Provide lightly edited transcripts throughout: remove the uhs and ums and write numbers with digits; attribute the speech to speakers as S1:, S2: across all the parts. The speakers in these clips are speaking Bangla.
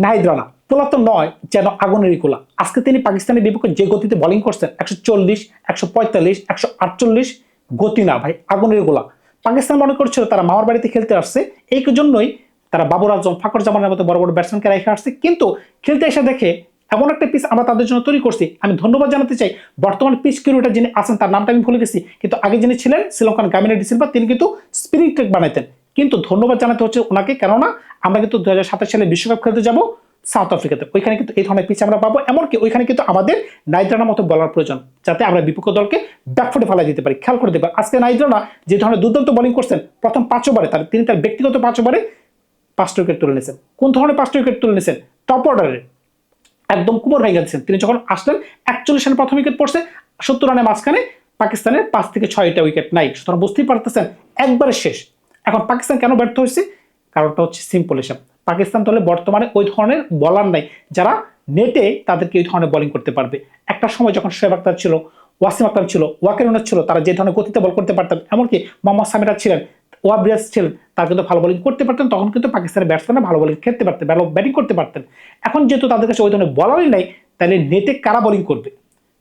S1: নাহিদ রানা পোলা তো নয় যেন আগুনেরই গোলা। আজকে তিনি পাকিস্তানের বিপক্ষে যে গতিতে বোলিং করছেন 140, 145, 148 গতি না ভাই, আগুনের গোলা। পাকিস্তান মনে করছিল তারা মামার বাড়িতে খেলতে আসছে, এই জন্যই তারা বাবর আজম, ফাকর জামানের মতো বড় বড় ব্যাটসম্যানকে রেখে আসছে, কিন্তু খেলতে এসে দেখে এমন একটা পিচ আমরা তাদের জন্য তৈরি করছি। আমি ধন্যবাদ জানাতে চাই বর্তমান পিচ কিউরেটার যিনি আছেন, তার নামটা আমি ভুলে গেছি, কিন্তু আগে যিনি ছিলেন শ্রীলঙ্কান গামিনী ডিসিলভা, তিনি কিন্তু স্পিরিট ট্রেক বানাইতেন। কিন্তু ধন্যবাদ জানাতে হচ্ছে ওনাকে, কেননা আমরা কিন্তু 2027 সালে বিশ্বকাপ খেলতে যাব সাউথ আফ্রিকাতে, ওইখানে কিন্তু এই ধরনের পিচ আমরা পাবো। এমনকি ওইখানে কিন্তু আমাদের নাহিদ রানার মতো বলার প্রয়োজন, যাতে আমরা বিপক্ষ দলকে ব্যাকফুটে ফেলা দিতে পারি। খেয়াল করে দেখবেন আজকে নাহিদ রানা যে ধরনের দুর্দান্ত বোলিং করছেন, প্রথম 5 ওভারে তিনি তার ব্যক্তিগত 5 ওভারে 5টা উইকেট তুলে নিয়েছেন। কোন ধরনের 5টা উইকেট তুলে নিয়েছেন? টপ অর্ডারে একদম কুমোর ভাই গেছেন। তিনি যখন আসলেন 41 রানে প্রথম উইকেট পড়ছে, 70 রানের মাঝখানে পাকিস্তানের 5 থেকে 6টা উইকেট নাই। সুতরাং বুঝতেই পারতেছেন একবারে শেষ। এখন পাকিস্তান কেন ব্যর্থ হয়েছে? কারণটা হচ্ছে সিম্পল হিসাব, পাকিস্তান দলে বর্তমানে ওই ধরনের বলার নাই যারা নেটে তাদেরকে এই ধরনের বোলিং করতে পারবে। একটা সময় যখন শোয়েব আখতার ছিল, ওয়াসিম আক্তার ছিল, ওয়াকির রহমান ছিল, তারা যে ধরনের গতিতে বল করতে পারতেন, এমনকি মোহাম্মদ সামিরা ছিলেন, ওয়াব রিয়াজ ছিলেন, তারা কিন্তু ভালো বোলিং করতে পারতেন। তখন কিন্তু পাকিস্তানের ব্যাটসম্যানরা ভালো বোলিং খেলতে পারতেন, ভালো ব্যাটিং করতে পারতেন। এখন যেহেতু তাদের কাছে ওই ধরনের বলারই নাই, তাহলে নেটে কারা বোলিং করবে?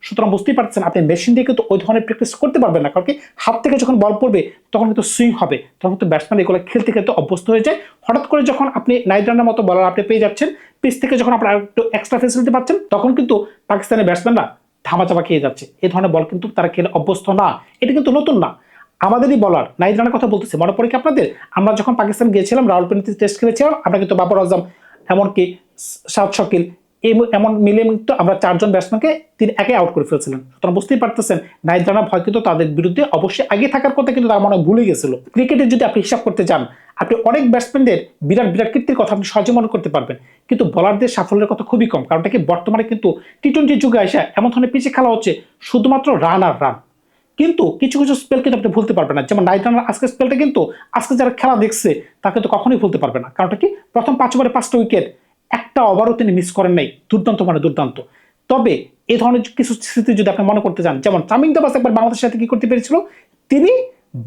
S1: সুতরাং বুঝতেই পারছেন আপনি মেশিন দিয়ে কিন্তু ওই ধরনের প্র্যাকটিস করতে পারবেন না, কারণ কি হাত থেকে যখন বল পড়বে তখন কিন্তু সুইং হবে, তখন কিন্তু ব্যাটসম্যান এগুলো খেলতে খেলতে অভ্যস্ত হয়ে যায়। হঠাৎ করে যখন আপনি নাহিদ রানার মতো বলার আপনি পেয়ে যাচ্ছেন, পিচ থেকে যখন আপনার একটু এক্সট্রা ফেসিলিটি পাচ্ছেন, তখন কিন্তু পাকিস্তানের ব্যাটসম্যানরা ধামাচাপা খেয়ে যাচ্ছে। এই ধরনের বল কিন্তু তারা খেলে অভ্যস্ত না, এটা কিন্তু নতুন না। আমাদেরই বলার নাহিদ রানার কথা বলতেছে, মনে পড়ে কি আপনাদের? আমরা যখন পাকিস্তান গিয়েছিলাম, রাওয়ালপিন্ডিতে টেস্ট খেলেছিলাম, আমরা কিন্তু বাবর আজম, এমনকি শাদ শকিল, এমন মিলে কিন্তু আমরা 4 জন ব্যাটসম্যানকে তিনি একে আউট করে ফেলছিলেন। সুতরাং বুঝতেই পারতেছেন নাহিদ রানা ভয় কিন্তু তাদের বিরুদ্ধে অবশ্যই আগে থাকার কথা কিন্তু তার মনে ভুলে গেছিল। ক্রিকেটে যদি আপনি হিসাব করতে যান, আপনি অনেক ব্যাটসম্যানদের বিরাট বিরাট কীর্তির কথা আপনি সহজে মনে করতে পারবেন, কিন্তু বলারদের সাফল্যের কথা খুবই কম। কারণটা কি, বর্তমানে কিন্তু টি-20 যুগে এসে এমন ধরনের পিচে খেলা হচ্ছে শুধুমাত্র রান আর রান, কিন্তু কিছু কিছু স্পেল কিন্তু আপনি ভুলতে পারবেন না। যেমন নাহিদ রানার আজকের স্পেলটা কিন্তু আজকে যারা খেলা দেখছে তাকে কিন্তু কখনোই ভুলতে পারবে না। কারণটা কি, প্রথম 5 ওভারে 5টা উইকেট, একটা ওভারও তিনি মিস করেন নাই, দুর্দান্ত মানে দুর্দান্ত। তবে এই ধরনের কিছু স্মৃতি যদি আপনি মনে করতে চান, যেমন তামিম ইকবাল একবার বাংলাদেশের সাথে কি করতে পেরেছিল, তিনি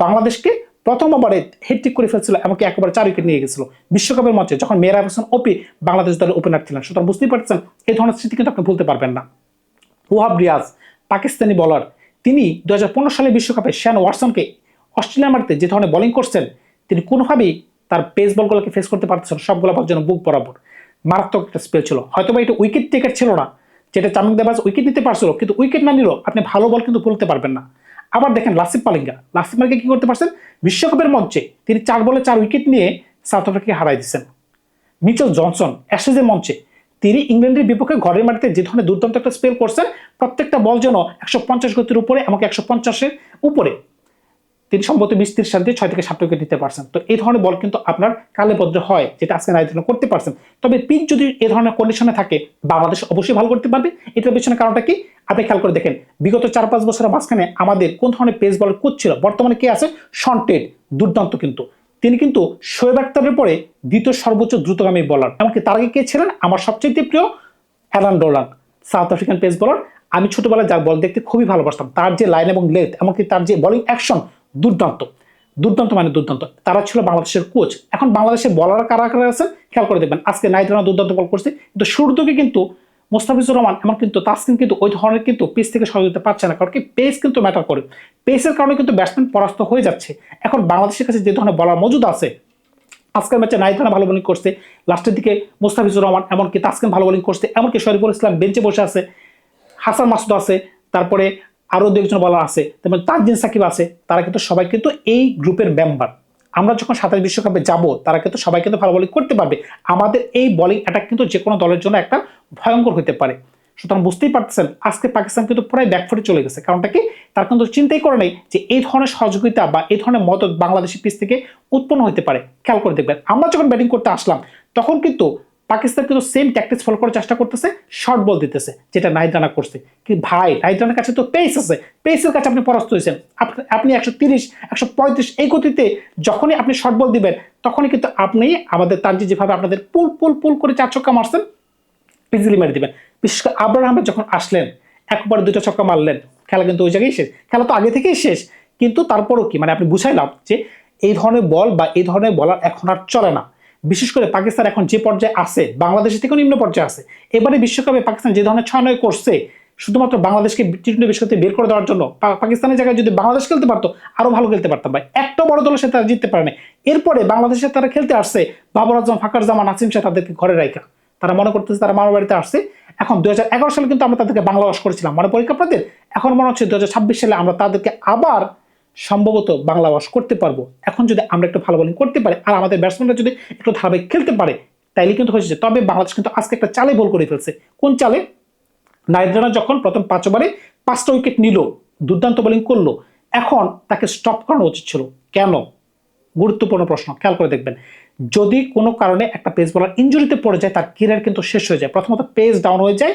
S1: বাংলাদেশকে প্রথম ওভারে হেডট্রিক করে ফেলছিল, এমনকি একেবারে 4 উইকেট নিয়ে গেছিল বিশ্বকাপের মঞ্চে, যখন মেহরাব হোসেন ওপি বাংলাদেশ দলের ওপেনার ছিলেন। সুতরাং বুঝতেই পারছেন এই ধরনের স্মৃতি কিন্তু আপনি ভুলতে পারবেন না। ওয়াব রিয়াজ পাকিস্তানি বলার, তিনি 2015 সালে বিশ্বকাপে শেন ওয়াটসনকে অস্ট্রেলিয়ার মাটিতে যে ধরনের বোলিং করছেন, তিনি কোনোভাবেই তার পেস বলগুলোকে ফেস করতে পারতেছেন, সবগুলো বল যেন বুক বরাবর। মারাত্মক একটা স্পেল ছিল, হয়তো বা এটা উইকেট টেকার ছিল না, যেটা তামিম দেবাজ উইকেট নিতে পারছিল, কিন্তু উইকেট না নিলেও আপনি ভালো বল কিন্তু বলতে পারবেন না। আবার দেখেন লাসিফ মালিঙ্গা কি করতে পারছেন বিশ্বকাপের মঞ্চে, তিনি 4 বলে 4 উইকেট নিয়ে সাউথ আফ্রিকাকে হারাই দিচ্ছেন। মিচেল জনসন অ্যাশেজের মঞ্চে তিনি ইংল্যান্ডের বিপক্ষে ঘরের মাটিতে যে ধরনের দুর্দান্ত একটা স্পেল করছেন, প্রত্যেকটা বল যেন 150 গতির উপরে, এমনকি 150-এর উপরে, তিনি সম্ভবত 20-30 রান দিয়ে 6 থেকে 7 উইকেট নিতে পারছেন। তো এই ধরনের বল কিন্তু আপনার কালে বদ্রে হয়, যেটা আজকে নাহিদ রানা করতে পারছেন। তবে পিচ যদি এই ধরনের কন্ডিশনে থাকে, বাংলাদেশ অবশ্যই ভালো করতে পারবে। এটার পেছনে কারণটা কি আপনি খেয়াল করে দেখেন, বিগত 4-5 বছরের মাঝখানে আমাদের কোন ধরনের পেস বল কোচ ছিল? বর্তমানে কে আছে? শন টেট, দুর্দান্ত কিন্তু তিনি কিন্তু শোয়েব আখতারের পরে দ্বিতীয় সর্বোচ্চ দ্রুতগামী বলার। এমনকি তার আগে কে ছিলেন? আমার সবচেয়ে প্রিয় Allan Donald, South African pace bowler. আমি ছোটবেলায় যার বল দেখতে খুবই ভালোবাসতাম, তার যে লাইন এবং লেন্থ, এমনকি তার যে বোলিং অ্যাকশন, দুর্দান্ত দুর্দান্ত মানে দুর্দান্ত। তারা ছিল বাংলাদেশের কোচ। এখন বাংলাদেশের বলার কারা কারা আছেন খেয়াল করে দেখবেন। আজকে নাহিদ রানা দুর্দান্ত বল করছে, কিন্তু শুরুর দিকে কিন্তু মোস্তাফিজুর রহমান এমন কিন্তু তাসকিন কিন্তু ওই ধরনের কিন্তু পেস থেকে সহযোগিতা পাচ্ছে না, কারণ কি পেস কিন্তু ম্যাটার করে। পেসের কারণে কিন্তু ব্যাটসম্যান পরাস্ত হয়ে যাচ্ছে। এখন বাংলাদেশের কাছে যে ধরনের বলার মজুদ আছে, আজকের ম্যাচে নাহিদ রানা ভালো বোলিং করছে, লাস্টের দিকে মোস্তাফিজুর রহমান, এমনকি তাসকিন ভালো বোলিং করছে, এমনকি শরীফুল ইসলাম বেঞ্চে বসে আছে, হাসান মাসুদ আছে, তারপরে আরো 2 একজন বলার আছে, তেমন তানজিদ সাকিব আছে। তারা কিন্তু সবাই কিন্তু এই গ্রুপের মেম্বার। আমরা যখন 27 বিশ্বকাপে যাব, তারা কিন্তু সবাই কিন্তু ভালো বোলিং করতে পারবে। আমাদের এই বোলিং অ্যাটাক কিন্তু যে কোনো দলের জন্য একটা ভয়ঙ্কর হতে পারে। সুতরাং বুঝতেই পারতেছেন আজকে পাকিস্তান কিন্তু প্রায় ব্যাকফুটে চলে গেছে। কারণটা কি, তার কিন্তু চিন্তাই করে নেই যে এই ধরনের সহযোগিতা বা এই ধরনের মদত বাংলাদেশের পিচ থেকে উৎপন্ন হতে পারে। খেয়াল করে দেখবেন আমরা যখন ব্যাটিং করতে আসলাম, তখন কিন্তু পাকিস্তান কিন্তু সেম ট্যাকটিক্স ফলো করার চেষ্টা করতেছে, শর্ট বল দিতেছে, যেটা নাহিদ রানা করছে। কি ভাই, নাহিদ রানার কাছে তো পেস আছে, পেসের কাছে আপনি পরাস্ত হয়েছেন। আপনি 130, 135 এই গতিতে যখনই আপনি শর্ট বল দিবেন, তখনই কিন্তু আপনি আমাদের তানজিদ যেভাবে আপনাদের পুল পুল পুল করে 4 ছক্কা মারছেন, ইজিলি মেরে দিবেন। বিশেষ করে আবরার আহমেদ যখন আসলেন, একবার 2টা ছক্কা মারলেন, খেলা কিন্তু ওই জায়গায় শেষ। খেলা তো আগে থেকেই শেষ, কিন্তু তারপরও কি মানে আপনি বুঝাইলাম যে এই ধরনের বল বা এই ধরনের বলার এখন আর চলে না। বিশেষ করে পাকিস্তান এখন যে পর্যায়ে আছে, বাংলাদেশের থেকেও নিম্ন পর্যায়ে আছে। এবারে বিশ্বকাপে পাকিস্তান যে ধরনের 6-9 করছে, শুধুমাত্র বাংলাদেশকে টি-20 বিশ্বকাপে বের করে দেওয়ার জন্য, পাকিস্তানের জায়গায় যদি বাংলাদেশ খেলতে পারতো আরো ভালো খেলতে পারতাম ভাই। একটা বড় দলের সাথে তারা জিততে পারে না। এরপরে বাংলাদেশের তারা খেলতে আসছে, বাবর আজম, ফাকার জামান, নাসিম শাহ তাদেরকে ঘরে রাখা, তারা মনে করতেছে তারা মামার বাড়িতে আসছে। এখন 2011 সালে কিন্তু আমরা তাদেরকে বাংলা ওয়াশ করেছিলাম, মনে পড়ে আপনাদের? এখন মনে হচ্ছে 2026 সালে আমরা তাদেরকে আবার সম্ভবত বাংলা ওয়াশ করতে পারবো। এখন যদি আমরা একটু ভালো বোলিং করতে পারি আর আমাদের ব্যাটসম্যানরা যদি একটু ধারাবাহিক খেলতে পারে, তাইলে কিন্তু হয়েছে। তবে বাংলাদেশ কিন্তু আজকে একটা চালে বল করে ফেলছে। কোন চালে? নাহিদ রানা যখন প্রথম 5 ওভারে 5টা উইকেট নিল, দুর্দান্ত বোলিং করলো, এখন তাকে স্টপ করানো উচিত ছিল। কেন? গুরুত্বপূর্ণ প্রশ্ন, খেয়াল করে দেখবেন। যদি কোনো কারণে একটা পেস বোলার ইনজুরিতে পড়ে যায়, তার ক্যারিয়ার কিন্তু শেষ হয়ে যায়। প্রথমত পেস ডাউন হয়ে যায়,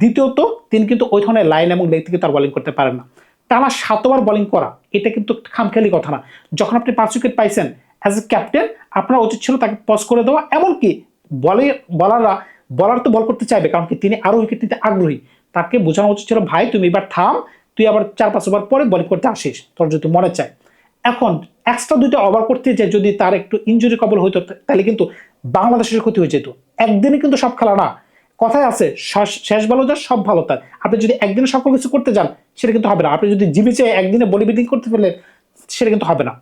S1: দ্বিতীয়ত তিনি কিন্তু ওই ধরনের লাইন এবং লেগ থেকে তার বোলিং করতে পারেন না। টানা 7 ওভার বোলিং করা এটা কিন্তু খামখেয়ালি কথা না। যখন আপনি 5 উইকেট পাইছেন, অ্যাজ এ ক্যাপ্টেন আপনার উচিত ছিল তাকে পজ করে দেওয়া। এমনকি বলার তো বল করতে চাইবে, কারণ কি তিনি আরো উইকেট নিতে আগ্রহী। তাকে বোঝানো উচিত ছিল, ভাই তুমি এবার থাম, তুই আবার 4-5 ওভার পরে বোলিং করতে আসিস, তোর যদি মনে চায়। এখন এক্সট্রা 2টা ওভার করতে যে যদি তার একটু ইনজুরি কবল হইতো, তাহলে কিন্তু বাংলাদেশের ক্ষতি হয়ে যেত। একদিনে কিন্তু সব খেলা না। কথায় আছে, শেষ ভালো যার সব ভালো তার। আপনি যদি একদিনে সকল কিছু করতে যান, সেটা কিন্তু হবে না। আপনি যদি জিবি চেয়ে একদিনে বডি বিল্ডিং করতে ফেলেন, সেটা কিন্তু হবে না।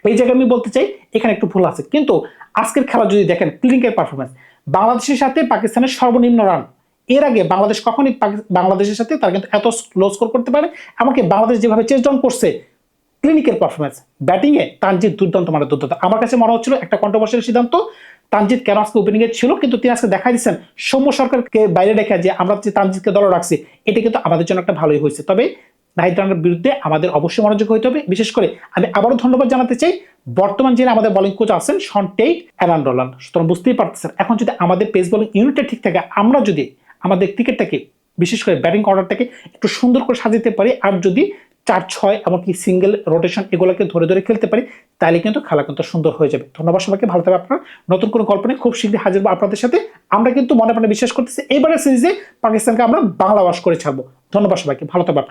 S1: এই জায়গায় আমি বলতে চাই এখানে একটু ভুল আছে। কিন্তু আজকের খেলা যদি দেখেন, ক্লিনিকের পারফরমেন্স, বাংলাদেশের সাথে পাকিস্তানের সর্বনিম্ন রান। এর আগে বাংলাদেশ কখনই বাংলাদেশের সাথে তারা কিন্তু এত লো স্কোর করতে পারে। এমনকি বাংলাদেশ যেভাবে চেস ডাউন করছে, ক্লিনিকের পারফরমেন্স, ব্যাটিংয়ে তানজিদ দুর্দান্ত, মানে দুর্দান্ত। আমার কাছে মনে হচ্ছিল একটা কন্ট্রোভার্সিয়াল সিদ্ধান্ত, তানজিদ কেন আজকে ওপেনিং এ ছিল, কিন্তু তিনি আজকে দেখাই দিচ্ছেন সৌম্য সরকারকে বাইরে রেখে যে আমরা যে তানজিদকে দলে রাখছি, এটা কিন্তু আমাদের জন্য একটা ভালোই হয়েছে। তবে নাহিদ রানার বিরুদ্ধে আমাদের অবশ্যই মনোযোগ হইতে হবে। বিশেষ করে আমি আবারও ধন্যবাদ জানাতে চাই বর্তমান যিনি আমাদের বোলিং কোচ আছেন, শন টেইট, অ্যালান রোলান। সুতরাং বুঝতেই পারতেছেন, এখন যদি আমাদের পেস বোলিং ইউনিটটা ঠিক থাকে, আমরা যদি আমাদের ক্রিকেটটাকে, বিশেষ করে ব্যাটিং অর্ডারটাকে একটু সুন্দর করে সাজাতে পারি, আর যদি 4-6 এমনকি সিঙ্গেল রোটেশন এগুলোকে ধরে ধরে খেলতে পারি, তাহলে কিন্তু খেলা কিন্তু সুন্দর হয়ে যাবে। ধন্যবাদ সবাইকে, ভালো থাকবে আপনারা। নতুন কোনো গল্প নিয়ে খুব শীঘ্রই হাজির হবো আপনাদের সাথে। আমরা কিন্তু মনে মনে বিশ্বাস করতেছি এবারের সিরিজে পাকিস্তানকে আমরা বাংলা ওয়াশ করে ছাড়বো। ধন্যবাদ সবাইকে, ভালো থাকবে আপনারা।